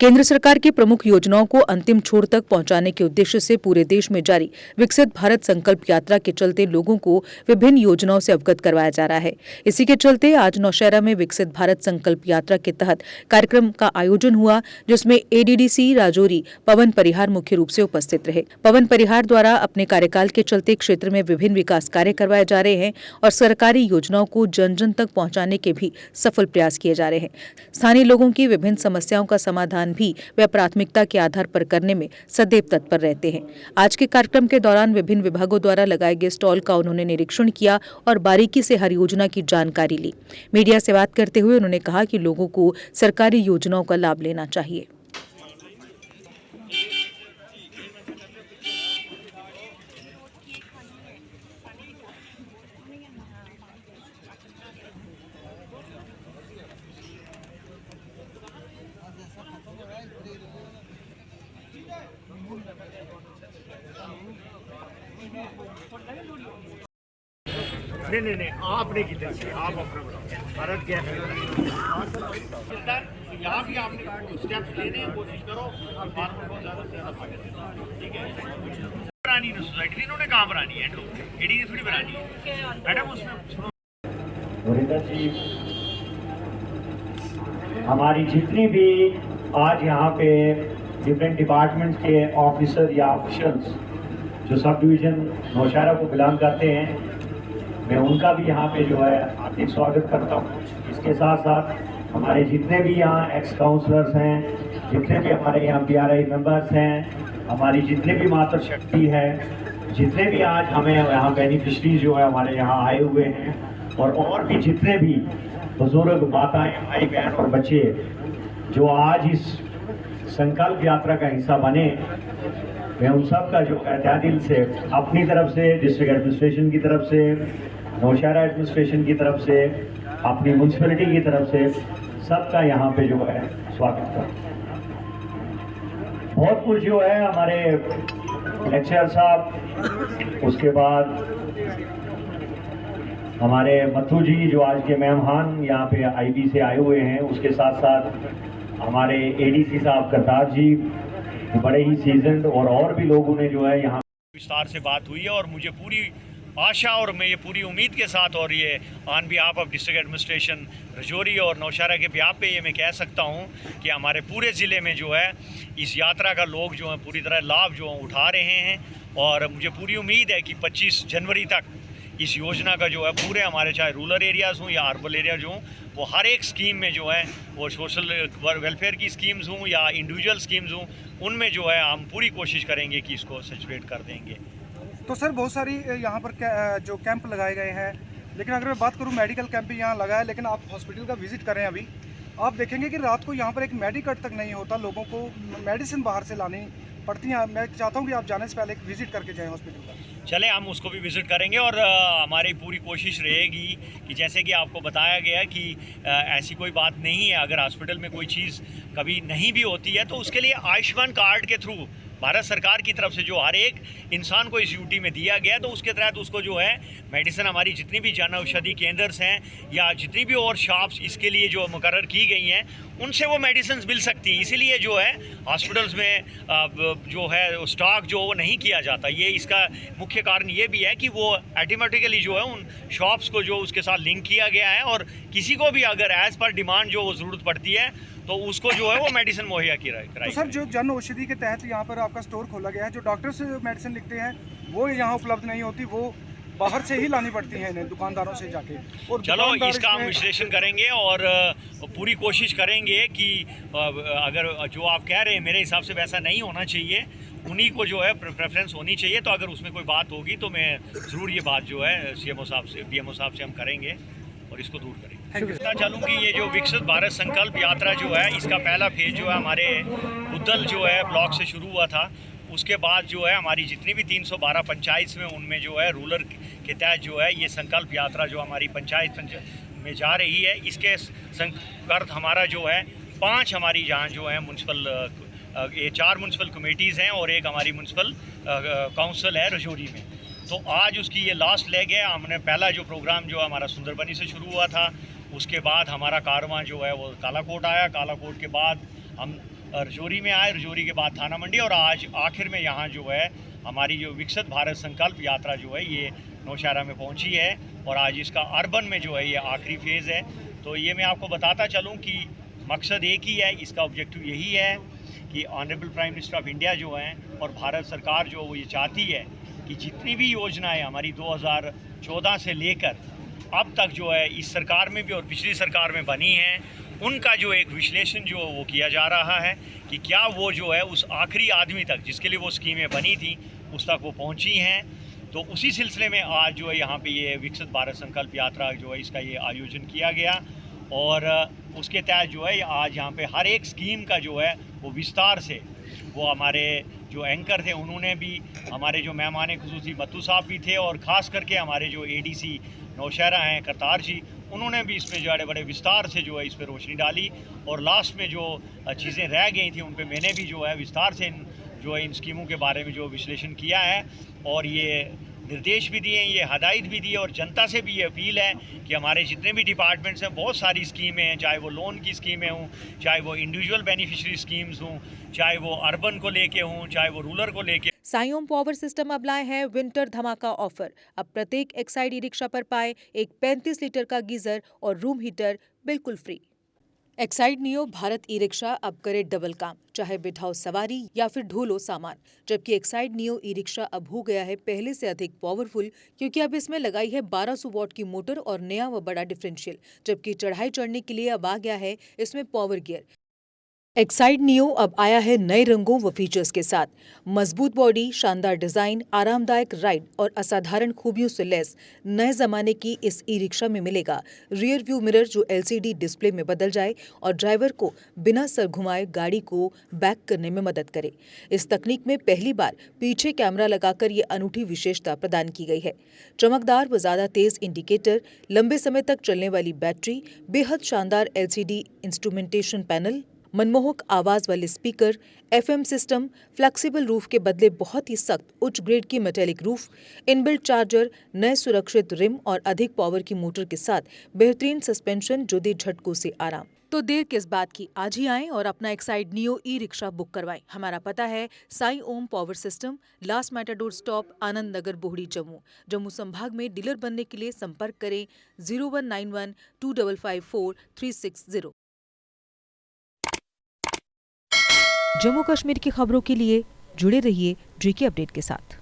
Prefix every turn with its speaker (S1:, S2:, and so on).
S1: केंद्र सरकार की प्रमुख योजनाओं को अंतिम छोर तक पहुंचाने के उद्देश्य से पूरे देश में जारी विकसित भारत संकल्प यात्रा के चलते लोगों को विभिन्न योजनाओं से अवगत करवाया जा रहा है। इसी के चलते आज नौशहरा में विकसित भारत संकल्प यात्रा के तहत कार्यक्रम का आयोजन हुआ, जिसमें एडीडीसी राजौरी पवन परिहार मुख्य रूप से उपस्थित रहे। पवन परिहार द्वारा अपने कार्यकाल के चलते क्षेत्र में विभिन्न विकास कार्य करवाए जा रहे हैं और सरकारी योजनाओं को जन जन तक पहुंचाने के भी सफल प्रयास किए जा रहे हैं। स्थानीय लोगों की विभिन्न समस्याओं का समाधान भी वे प्राथमिकता के आधार पर करने में सदैव तत्पर रहते हैं। आज के कार्यक्रम के दौरान विभिन्न विभागों द्वारा लगाए गए स्टॉल का उन्होंने निरीक्षण किया और बारीकी से हर योजना की जानकारी ली। मीडिया से बात करते हुए उन्होंने कहा कि लोगों को सरकारी योजनाओं का लाभ लेना चाहिए।
S2: नहीं आपने किधर से आप अपना बताओ। भारत गैस यहाँ भी आपने स्टेप्स लेने की कोशिश करो और बात में बहुत ज़्यादा से ज़्यादा भागे, ठीक है। बनानी है सोसाइटी, इन्होंने कहाँ बनानी है, एडी थोड़ी बनानी है मैडम। उसमें सुनो
S3: जी, हमारी जितनी भी आज यहाँ पे डिफरेंट डिपार्टमेंट के ऑफिसर या ऑफिशियल्स जो सब डिवीज़न नौशहरा को बिलोंग करते हैं, मैं उनका भी यहाँ पे जो है हार्दिक स्वागत करता हूँ। इसके साथ साथ हमारे जितने भी यहाँ एक्स काउंसलर्स हैं, जितने भी हमारे यहाँ PRI मेंबर्स हैं, हमारी जितने भी मातृशक्ति है, जितने भी आज हमें यहाँ बेनिफिशरीज जो है हमारे यहाँ आए हुए हैं, और भी जितने भी बुजुर्ग माताएँ, भाई बहन और बच्चे जो आज इस संकल्प यात्रा का हिस्सा बने, मैं उन सब का जो है तहे दिल से अपनी तरफ से, डिस्ट्रिक्ट एडमिनिस्ट्रेशन की तरफ से, नौशहरा एडमिनिस्ट्रेशन की तरफ से, अपनी म्यूनसिपैलिटी की तरफ से सबका यहाँ पे जो है स्वागत करता हूँ। बहुत कुछ जो है हमारे लेक्चर साहब, उसके बाद हमारे मथु जी जो आज के मेहमान यहाँ पे IB से आए हुए हैं, उसके साथ साथ हमारे ADC साहब करतार जी बड़े ही सीजन्ड, और भी लोगों ने जो है यहाँ
S2: विस्तार से बात हुई है। और मुझे पूरी आशा और मैं ये पूरी उम्मीद के साथ, और ये on behalf of district administration Rajouri और नौशहरा के बिहाफ पे ये मैं कह सकता हूँ कि हमारे पूरे ज़िले में जो है इस यात्रा का लोग जो हैं पूरी तरह लाभ जो उठा रहे हैं। और मुझे पूरी उम्मीद है कि 25 जनवरी तक इस योजना का जो है पूरे हमारे चाहे रूरल एरियाज़ हों या अर्बन एरियाज हों, वो हर एक स्कीम में जो है वो सोशल वेलफेयर की स्कीम्स हों या इंडिविजुअल स्कीम्स हों, उनमें जो है हम पूरी कोशिश करेंगे कि इसको सैचुरेट कर देंगे।
S4: तो सर बहुत सारी यहाँ पर जो कैंप लगाए गए हैं, लेकिन अगर मैं बात करूँ मेडिकल कैंप भी यहाँ लगा है, लेकिन आप हॉस्पिटल का विजिट करें अभी आप देखेंगे कि रात को यहाँ पर एक मेडिकट तक नहीं होता, लोगों को मेडिसिन बाहर से लानी पड़ती हैं। मैं चाहता हूँ कि आप जाने से पहले एक विजिट करके जाएँ हॉस्पिटल का।
S2: चलें, हम उसको भी विज़िट करेंगे और हमारी पूरी कोशिश रहेगी कि जैसे कि आपको बताया गया कि ऐसी कोई बात नहीं है, अगर हॉस्पिटल में कोई चीज़ कभी नहीं भी होती है तो उसके लिए आयुष्मान कार्ड के थ्रू भारत सरकार की तरफ से जो हर एक इंसान को इस ड्यूटी में दिया गया, तो उसके तहत उसको जो है मेडिसिन हमारी जितनी भी जन औषधि केंद्र हैं या जितनी भी और शॉप्स इसके लिए जो मुकर्रर की गई हैं, उनसे वो मेडिसिन मिल सकती हैं। इसीलिए जो है हॉस्पिटल्स में जो है स्टॉक जो वो नहीं किया जाता। ये इसका मुख्य कारण ये भी है कि वो ऑटोमेटिकली जो है उन शॉप्स को जो उसके साथ लिंक किया गया है, और किसी को भी अगर एज़ पर डिमांड जो वो ज़रूरत पड़ती है तो उसको जो है वो मेडिसिन मुहैया कराई।
S4: तो सर जो जन औषधि के तहत यहाँ पर आपका स्टोर खोला गया है, जो डॉक्टर्स मेडिसिन लिखते हैं वो यहाँ उपलब्ध नहीं होती, वो बाहर से ही लानी पड़ती है इन्हें दुकानदारों से जाके। और
S2: चलो इसका हम विश्लेषण करेंगे और पूरी कोशिश करेंगे कि अगर जो आप कह रहे हैं मेरे हिसाब से वैसा नहीं होना चाहिए, उन्हीं को जो है प्रेफरेंस होनी चाहिए। तो अगर उसमें कोई बात होगी तो मैं ज़रूर ये बात जो है CMO साहब से BMO साहब से हम करेंगे और इसको दूर करेंगे। पता चलूँ कि ये जो विकसित भारत संकल्प यात्रा जो है इसका पहला फेज जो है हमारे बुद्धल जो है ब्लॉक से शुरू हुआ था। उसके बाद जो है हमारी जितनी भी 312 पंचायत में उनमें जो है रूरल के तहत जो है ये संकल्प यात्रा जो हमारी पंचायत में जा रही है, इसके संकल्प हमारा जो है 5 हमारी जहाँ जो है म्यूनसिपल ये 4 म्यूनसिपल कमेटीज़ हैं और एक हमारी म्यूनसिपल काउंसिल है राजौरी में। तो आज उसकी ये लास्ट लेग है। हमने पहला जो प्रोग्राम जो हमारा सुंदरबनी से शुरू हुआ था, उसके बाद हमारा कारवां जो है वो कालाकोट आया। कालाकोट के बाद हम रजौरी में आए, रजौरी के बाद थाना मंडी, और आज आखिर में यहाँ जो है हमारी जो विकसित भारत संकल्प यात्रा जो है ये नौशहरा में पहुँची है, और आज इसका अर्बन में जो है ये आखिरी फेज़ है। तो ये मैं आपको बताता चलूँ कि मकसद एक ही है, इसका ऑब्जेक्टिव यही है कि honourable prime minister of India जो हैं और भारत सरकार जो वो ये चाहती है कि जितनी भी योजनाएं हमारी 2014 से लेकर अब तक जो है इस सरकार में भी और पिछली सरकार में बनी हैं, उनका जो एक विश्लेषण जो वो किया जा रहा है कि क्या वो जो है उस आखिरी आदमी तक जिसके लिए वो स्कीमें बनी थी उस तक वो पहुंची हैं। तो उसी सिलसिले में आज जो है यहाँ पे ये विकसित भारत संकल्प यात्रा जो है इसका ये आयोजन किया गया, और उसके तहत जो है आज यहाँ पे हर एक स्कीम का जो है वो विस्तार से वो हमारे जो एंकर थे उन्होंने भी, हमारे जो मेहमान खुसूसी मत्तू साहब भी थे, और ख़ास करके हमारे जो एडीसी नौशहरा हैं करतार जी, उन्होंने भी इस पर बड़े विस्तार से जो है इस पर रोशनी डाली, और लास्ट में जो चीज़ें रह गई थी उन पर मैंने भी जो है विस्तार से जो है इन स्कीमों के बारे में जो विश्लेषण किया है, और ये निर्देश भी दिए, ये हदायत भी दी, और जनता से भी ये अपील है कि हमारे जितने भी डिपार्टमेंट्स हैं, बहुत सारी स्कीमें हैं, चाहे वो लोन की स्कीमें हों, चाहे वो इंडिविजुअल बेनिफिशियरी स्कीम्स हों, चाहे वो अर्बन को लेके हों, चाहे वो रूरल को लेके।
S1: साई ओम पावर सिस्टम अब लाए हैं विंटर धमाका ऑफर। अब प्रत्येक एक्साइड ई रिक्शा पर पाए एक 35 लीटर का गीजर और रूम हीटर बिल्कुल free. Exide neo Bharat e rickshaw अब करे डबल काम, चाहे बिठाओ सवारी या फिर ढोलो सामान। जबकि एक्साइड नियो ई रिक्शा अब हो गया है पहले से अधिक पावरफुल, क्योंकि अब इसमें लगाई है 1200 वॉट की मोटर और नया व बड़ा डिफरेंशियल। जबकि चढ़ाई चढ़ने के लिए अब आ गया है इसमें पावर गियर। एक्साइड नियो अब आया है नए रंगों व फीचर्स के साथ। मजबूत बॉडी, शानदार डिजाइन, आरामदायक राइड और असाधारण खूबियों से लैस नए जमाने की इस ई रिक्शा में मिलेगा रियर व्यू मिरर जो LCD डिस्प्ले में बदल जाए और ड्राइवर को बिना सर घुमाए गाड़ी को बैक करने में मदद करे। इस तकनीक में पहली बार पीछे कैमरा लगाकर ये अनूठी विशेषता प्रदान की गई है। चमकदार व ज्यादा तेज इंडिकेटर, लंबे समय तक चलने वाली बैटरी, बेहद शानदार LCD इंस्ट्रूमेंटेशन पैनल, मनमोहक आवाज वाले speaker, FM system, flexible roof के बदले बहुत ही सख्त उच्च ग्रेड की मेटेलिक रूफ, इनबिल्ट चार्जर, नए सुरक्षित रिम और अधिक पावर की मोटर के साथ बेहतरीन सस्पेंशन जो दे झटकों से आराम। तो देर किस बात की, आज ही आएं और अपना Exide neo e rickshaw book करवाएं। हमारा पता है Sai Om power system, last matador stop, Anand Nagar, Bohri, Jammu. Jammu संभाग में डीलर बनने के लिए संपर्क करें 0191 2554 360। जम्मू कश्मीर की खबरों के लिए जुड़े रहिए GK अपडेट के साथ।